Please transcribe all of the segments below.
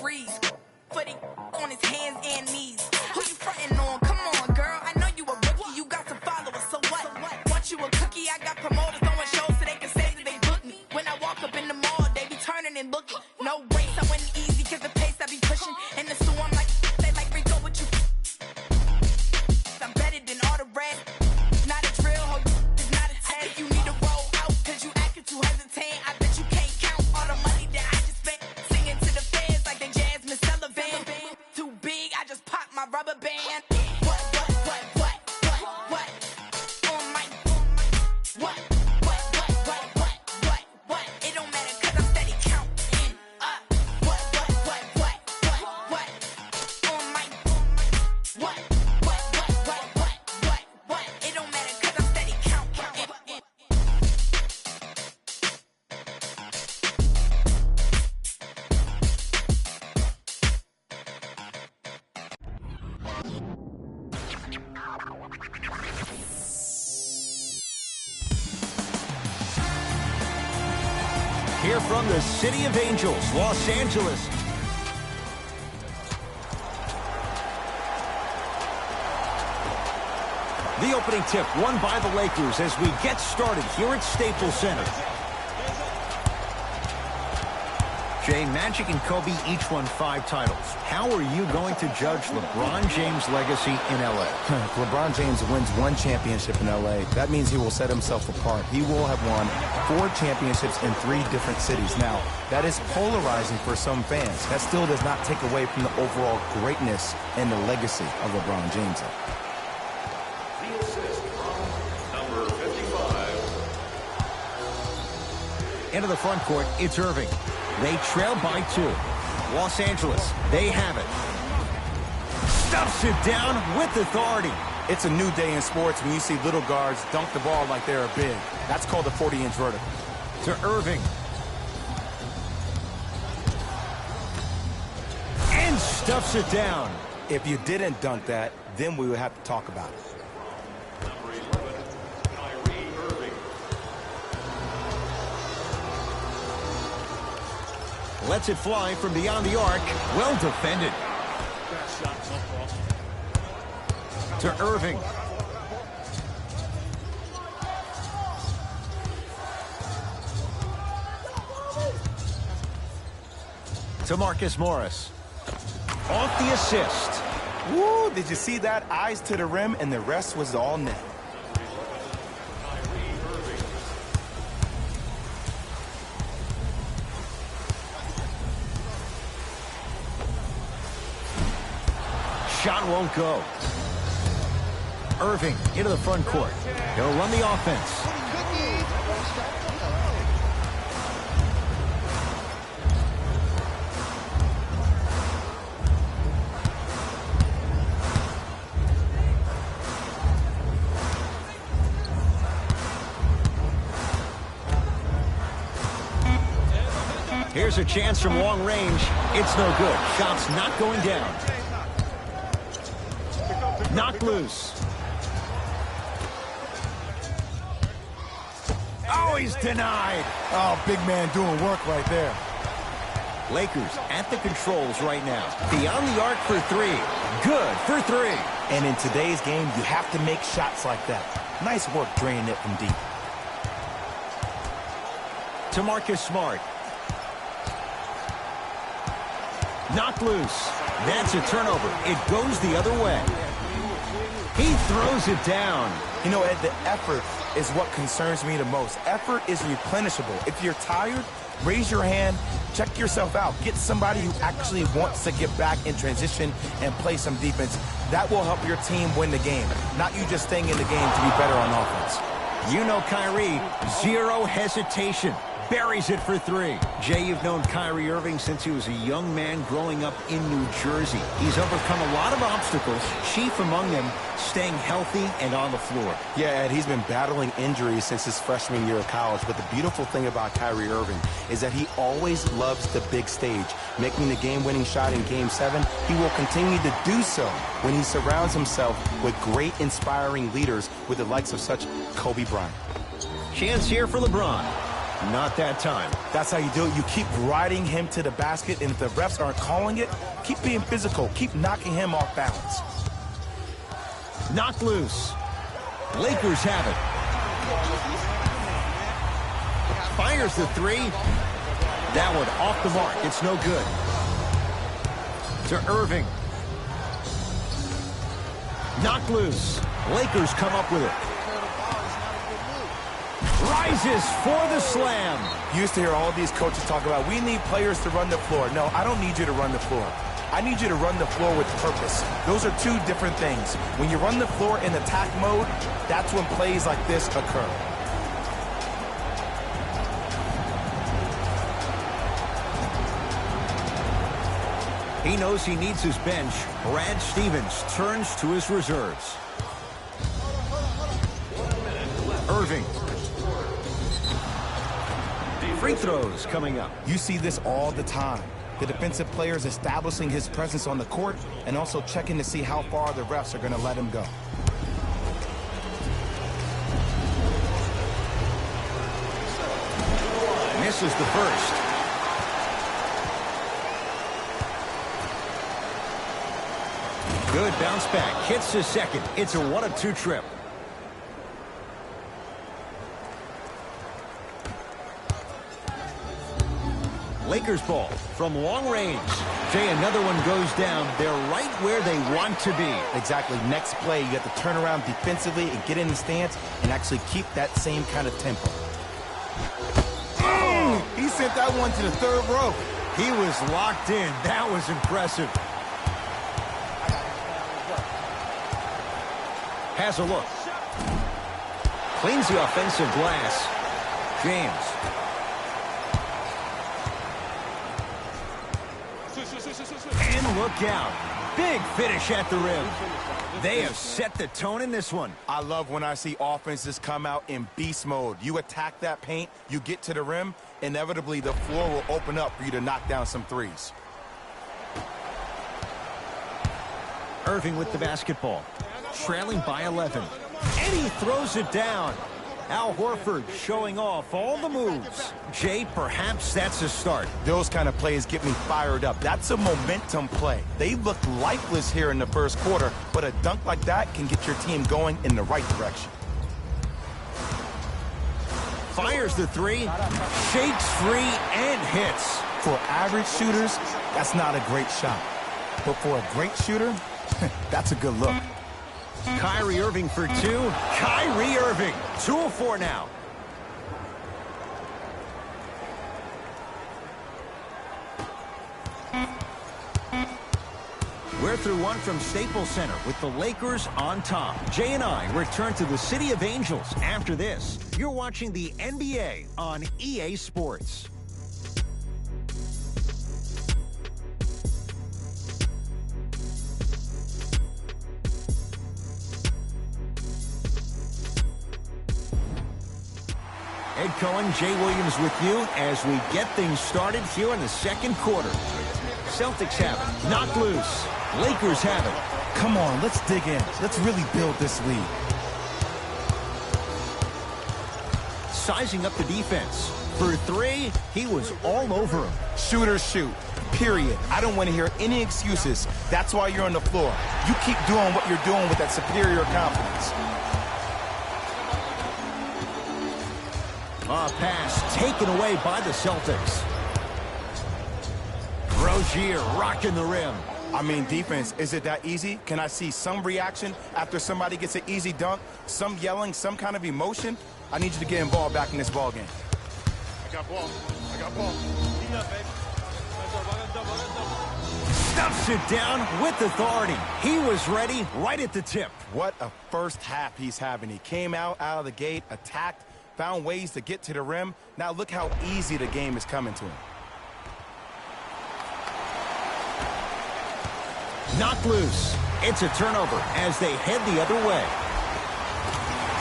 freeze. Footy on his hands and knees. Who you frontin' on? Come on, girl. I know you a rookie. You got some followers, so what? Want you a cookie? I got promoters throwing shows so they can say that they booked me. When I walk up in the mall, they be turning and looking. No race, I went easy cause the pace I be pushing. And the store, I'm like, they like Rico, what you? I'm better than all the rest. Not a drill, ho, it's not a test. You need to roll out cause you acting too hesitant. I bet you can't count all the money that I just spent. Singing to the fans like they Jasmine Sullivan. Too big, I just popped my rubber band. What? On my, what? It don't matter cause I'm steady counting up. What? On my, what? It don't matter cause I'm steady counting. Here from the City of Angels, Los Angeles. The opening tip won by the Lakers as we get started here at Staples Center. Jay, Magic and Kobe each won 5 titles. How are you going to judge LeBron James' legacy in L.A.? If LeBron James wins 1 championship in L.A., that means he will set himself apart. He will have won 4 championships in 3 different cities. Now, that is polarizing for some fans. That still does not take away from the overall greatness and the legacy of LeBron James. The assist from number 55. Into the front court, it's Irving. They trail by 2. Los Angeles, they have it. Stuffs it down with authority. It's a new day in sports when you see little guards dunk the ball like they're big. That's called a 40-inch vertical. To Irving. And stuffs it down. If you didn't dunk that, then we would have to talk about it. Number 11, Kyrie Irving. Lets it fly from beyond the arc. Well defended. To Irving. To Marcus Morris. Off the assist. Woo, did you see that? Eyes to the rim, and the rest was all net. Shot won't go. Irving into the front court. He'll run the offense. Here's a chance from long range. It's no good. Shot's not going down. Knocked loose. Oh, he's denied. Oh, big man doing work right there. Lakers at the controls right now. Beyond the arc for 3. Good for 3. And in today's game, you have to make shots like that. Nice work draining it from deep. To Marcus Smart. Knocked loose. That's a turnover. It goes the other way. He throws it down. You know, Ed, the effort is what concerns me the most. Effort is replenishable. If you're tired, raise your hand, check yourself out. Get somebody who actually wants to get back in transition and play some defense. That will help your team win the game, not you just staying in the game to be better on offense. You know Kyrie, zero hesitation. Buries it for 3. Jay, you've known Kyrie Irving since he was a young man growing up in New Jersey. He's overcome a lot of obstacles, chief among them staying healthy and on the floor. Yeah, Ed, he's been battling injuries since his freshman year of college, but the beautiful thing about Kyrie Irving is that he always loves the big stage. Making the game-winning shot in Game 7, he will continue to do so when he surrounds himself with great, inspiring leaders with the likes of such Kobe Bryant. Chance here for LeBron. Not that time. That's how you do it. You keep riding him to the basket, and if the refs aren't calling it, keep being physical. Keep knocking him off balance. Knocked loose. Lakers have it. Fires the three. That one off the mark. It's no good. To Irving. Knocked loose. Lakers come up with it. Rises for the slam. You used to hear all these coaches talk about, we need players to run the floor. No, I don't need you to run the floor. I need you to run the floor with purpose. Those are two different things. When you run the floor in attack mode, that's when plays like this occur. He knows he needs his bench. Brad Stevens turns to his reserves. Irving. Free throws coming up. You see this all the time. The defensive players establishing his presence on the court and also checking to see how far the refs are going to let him go. Misses the first. Good bounce back. Hits his second. It's a 1-of-2 trip. Lakers ball from long range. Jay, another one goes down. They're right where they want to be. Exactly. Next play, you have to turn around defensively and get in the stance and actually keep that same kind of tempo. He sent that one to the third row. He was locked in. That was impressive. Has a look. Cleans the offensive glass. James. And look out. Big finish at the rim. They have set the tone in this one. I love when I see offenses come out in beast mode. You attack that paint, you get to the rim, inevitably the floor will open up for you to knock down some threes. Irving with the basketball. Trailing by 11. And he throws it down. Al Horford showing off all the moves. Jay, perhaps that's a start. Those kind of plays get me fired up. That's a momentum play. They looked lifeless here in the first quarter, but a dunk like that can get your team going in the right direction. Fires the three, shakes free, and hits. For average shooters, that's not a great shot. But for a great shooter, that's a good look. Kyrie Irving for two. Kyrie Irving, 2 of 4 now. We're through one from Staples Center with the Lakers on top. Jay and I return to the City of Angels after this. You're watching the NBA on EA Sports. Ed Cohen, Jay Williams with you as we get things started here in the second quarter. Celtics have it. Knocked loose. Lakers have it. Come on, let's dig in. Let's really build this lead. Sizing up the defense. For three, he was all over him. Shooters shoot, period. I don't want to hear any excuses. That's why you're on the floor. You keep doing what you're doing with that superior confidence. Pass taken away by the Celtics. Rozier rocking the rim. I mean, defense, is it that easy? Can I see some reaction after somebody gets an easy dunk? Some yelling, some kind of emotion? I need you to get involved back in this ball game. I got ball. I got ball. Stuffs it down with authority. He was ready right at the tip. What a first half he's having. He came out of the gate, attacked, found ways to get to the rim. Now look how easy the game is coming to him. Knocked loose. It's a turnover as they head the other way.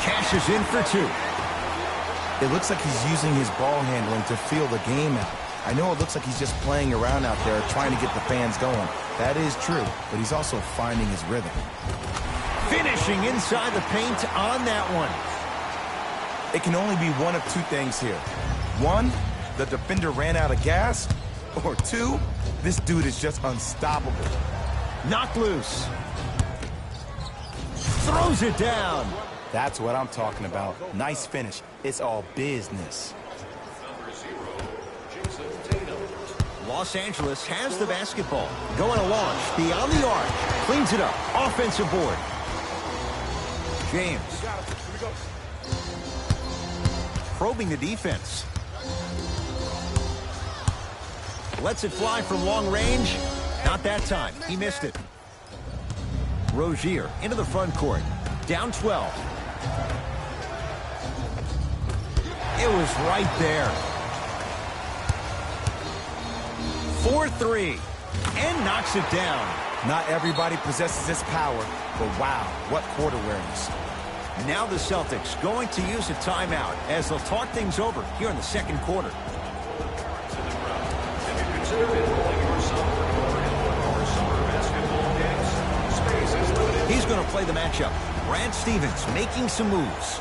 Cashes in for two. It looks like he's using his ball handling to feel the game out. I know it looks like he's just playing around out there trying to get the fans going. That is true, but he's also finding his rhythm. Finishing inside the paint on that one. It can only be one of two things here. One, the defender ran out of gas. Or two, this dude is just unstoppable. Knocked loose. Throws it down. That's what I'm talking about. Nice finish. It's all business. Number 0, Jason Tatum. Los Angeles has the basketball. Going to launch beyond the arc. Cleans it up. Offensive board. James. Probing the defense. Lets it fly from long range. Not that time. He missed it. Rozier into the front court. Down 12. It was right there. 4-3. And knocks it down. Not everybody possesses this power, but wow, what court awareness. Now the Celtics going to use a timeout as they'll talk things over here in the second quarter. Have you considered enrolling your son or daughter in one of our summer basketball camps? Space is limited. He's going to play the matchup. Brad Stevens making some moves.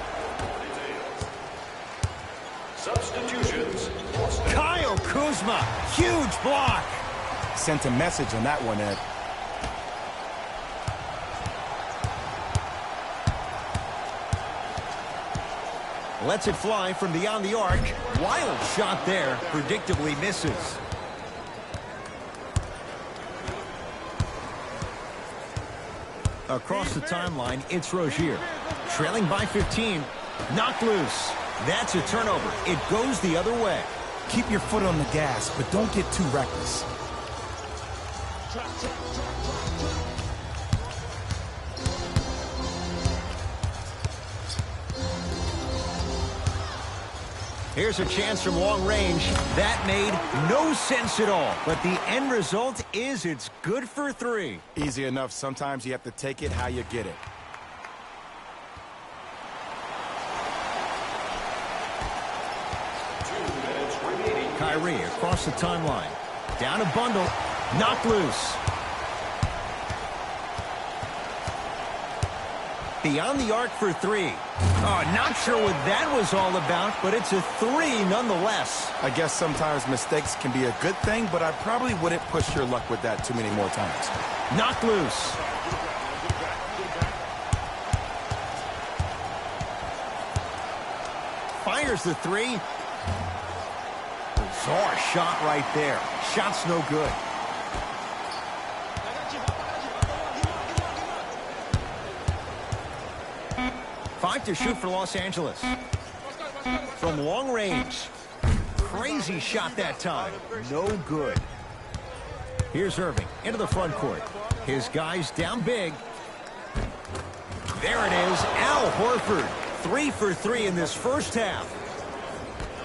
Substitutions. Kyle Kuzma, huge block. Sent a message on that one, Ed. Lets it fly from beyond the arc. Wild shot there. Predictably misses. Across the timeline, it's Rozier. Trailing by 15. Knocked loose. That's a turnover. It goes the other way. Keep your foot on the gas, but don't get too reckless. Here's a chance from long range. That made no sense at all. But the end result is it's good for 3. Easy enough. Sometimes you have to take it how you get it. Kyrie across the timeline. Down a bundle. Knocked loose. Beyond the arc for 3. Oh, not sure what that was all about, but it's a 3 nonetheless. I guess sometimes mistakes can be a good thing, but I probably wouldn't push your luck with that too many more times. Knocked loose. Fires the 3. Bizarre shot right there. Shot's no good. Five to shoot for Los Angeles. From long range. Crazy shot that time. No good. Here's Irving into the front court. His guys down big. There it is. Al Horford. 3 for 3 in this first half.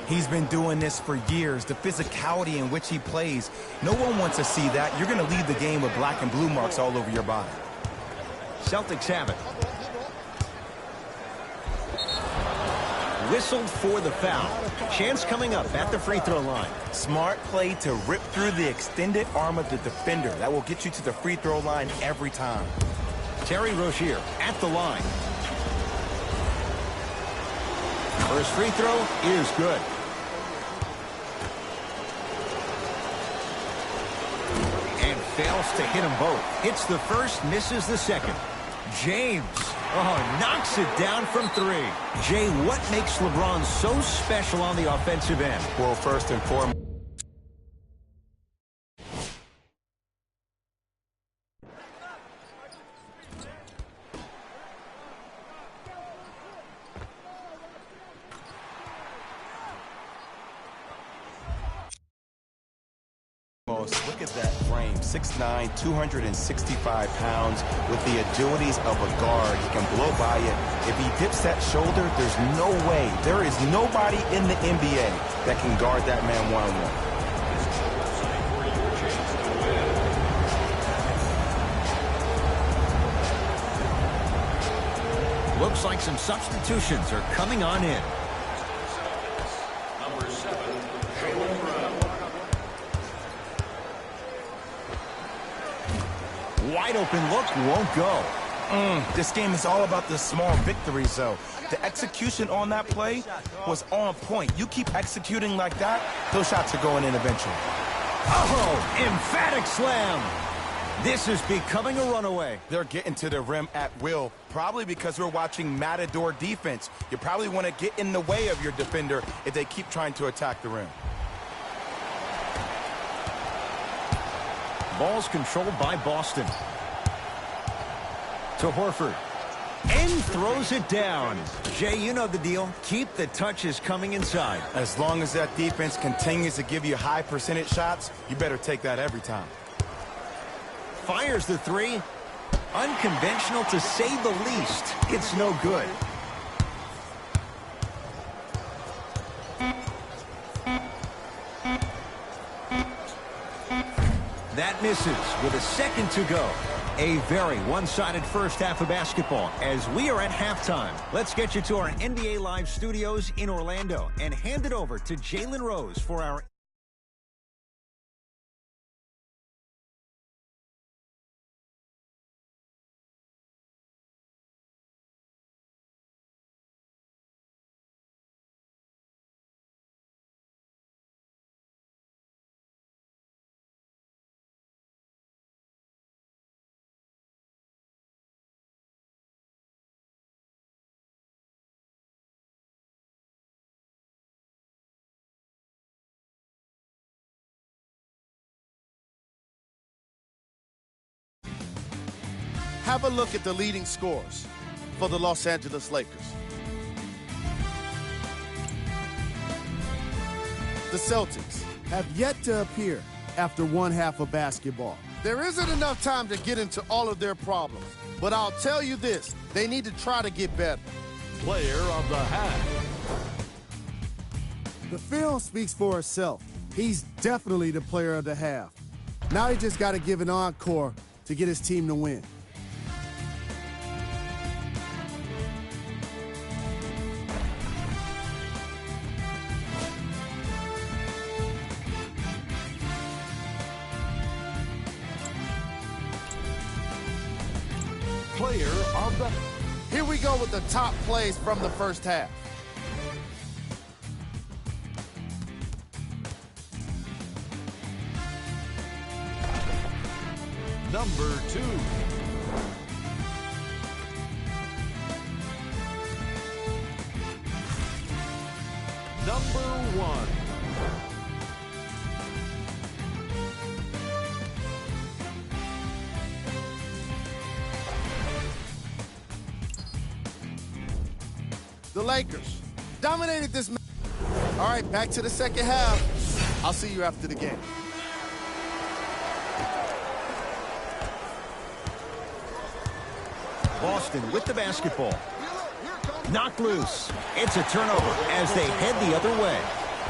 He's been doing this for years. The physicality in which he plays. No one wants to see that. You're going to leave the game with black and blue marks all over your body. Celtics have it. Whistled for the foul. Chance coming up at the free throw line. Smart play to rip through the extended arm of the defender. That will get you to the free throw line every time. Terry Rozier at the line. First free throw is good. And fails to hit them both. Hits the first, misses the second. James, knocks it down from 3. Jay, what makes LeBron so special on the offensive end? Well, first and foremost, look at that frame. 6'9", 265 pounds with the agilities of a guard. He can blow by it. If he dips that shoulder, there's no way. There is nobody in the NBA that can guard that man one-on-one. Looks like some substitutions are coming on in. Number 7, Jaylen Brown. Wide open look, won't go. This game is all about the small victories, though. The execution on that play was on point. You keep executing like that, those shots are going in eventually. Oh, emphatic slam. This is becoming a runaway. They're getting to the rim at will, probably because we're watching Matador defense. You probably want to get in the way of your defender if they keep trying to attack the rim. Ball's controlled by Boston. To Horford. And throws it down. Jay, you know the deal. Keep the touches coming inside. As long as that defense continues to give you high percentage shots, you better take that every time. Fires the three. Unconventional to say the least. It's no good. That misses with a second to go. A very one-sided first half of basketball as we are at halftime. Let's get you to our NBA Live studios in Orlando and hand it over to Jalen Rose for our Have a look at the leading scorers for the Los Angeles Lakers. The Celtics have yet to appear after one half of basketball. There isn't enough time to get into all of their problems, but I'll tell you this, they need to try to get better. Player of the half. The film speaks for itself. He's definitely the player of the half. Now he just got to give an encore to get his team to win. Player of the... Here we go with the top plays from the first half. Number 2. Number 1. The Lakers dominated this match. All right, back to the second half. I'll see you after the game. Boston with the basketball. Knocked loose. It's a turnover as they head the other way.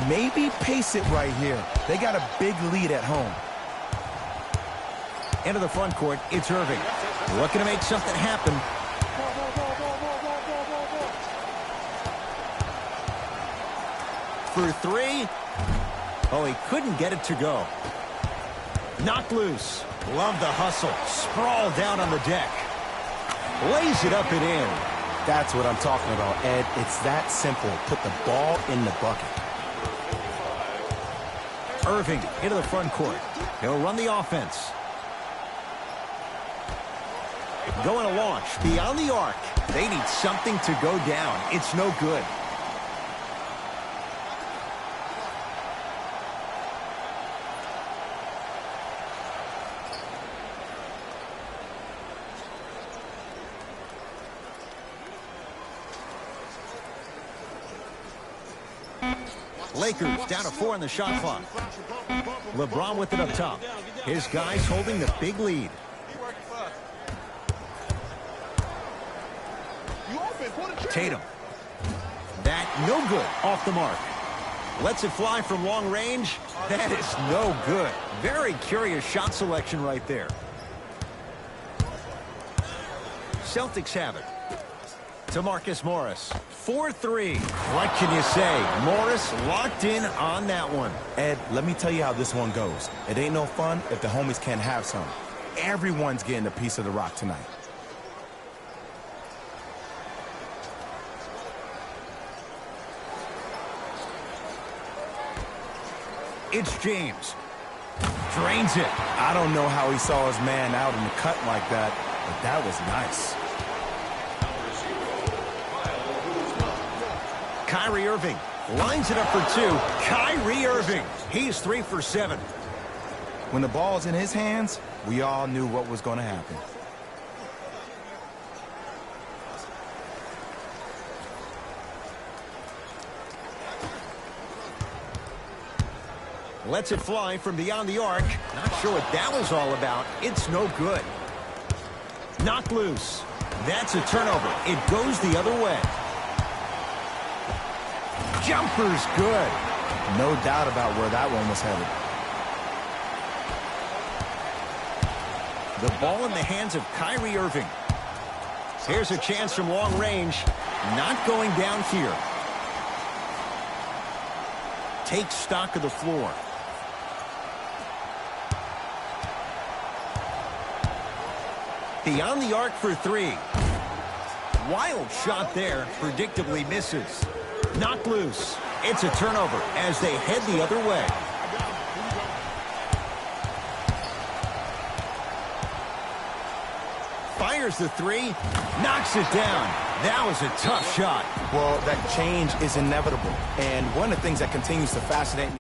Maybe pace it right here. They got a big lead at home. Into the front court, it's Irving. Looking to make something happen. For three. Oh, he couldn't get it to go. Knocked loose. Love the hustle. Sprawled down on the deck. Lays it up and in. That's what I'm talking about, Ed. It's that simple. Put the ball in the bucket. Irving into the front court. He'll run the offense. Going to launch beyond the arc. They need something to go down. It's no good. Lakers down to 4 on the shot clock. LeBron with it up top. His guys holding the big lead. Tatum. That no good off the mark. Lets it fly from long range. That is no good. Very curious shot selection right there. Celtics have it. To Marcus Morris. 4-3. What can you say? Morris locked in on that one. Ed, let me tell you how this one goes. It ain't no fun if the homies can't have some. Everyone's getting a piece of the rock tonight. It's James. Drains it. I don't know how he saw his man out in the cut like that, but that was nice. Kyrie Irving lines it up for two. Kyrie Irving. He's 3 for 7. When the ball's in his hands, we all knew what was going to happen. Lets it fly from beyond the arc. Not sure what that was all about. It's no good. Knocked loose. That's a turnover. It goes the other way. Jumper's good. No doubt about where that one was headed. The ball in the hands of Kyrie Irving. Here's a chance from long range. Not going down here. Takes stock of the floor. Beyond the arc for three. Wild shot there. Predictably misses. Knocked loose. It's a turnover as they head the other way. Fires the three. Knocks it down. That was a tough shot. Well, that change is inevitable. And one of the things that continues to fascinate me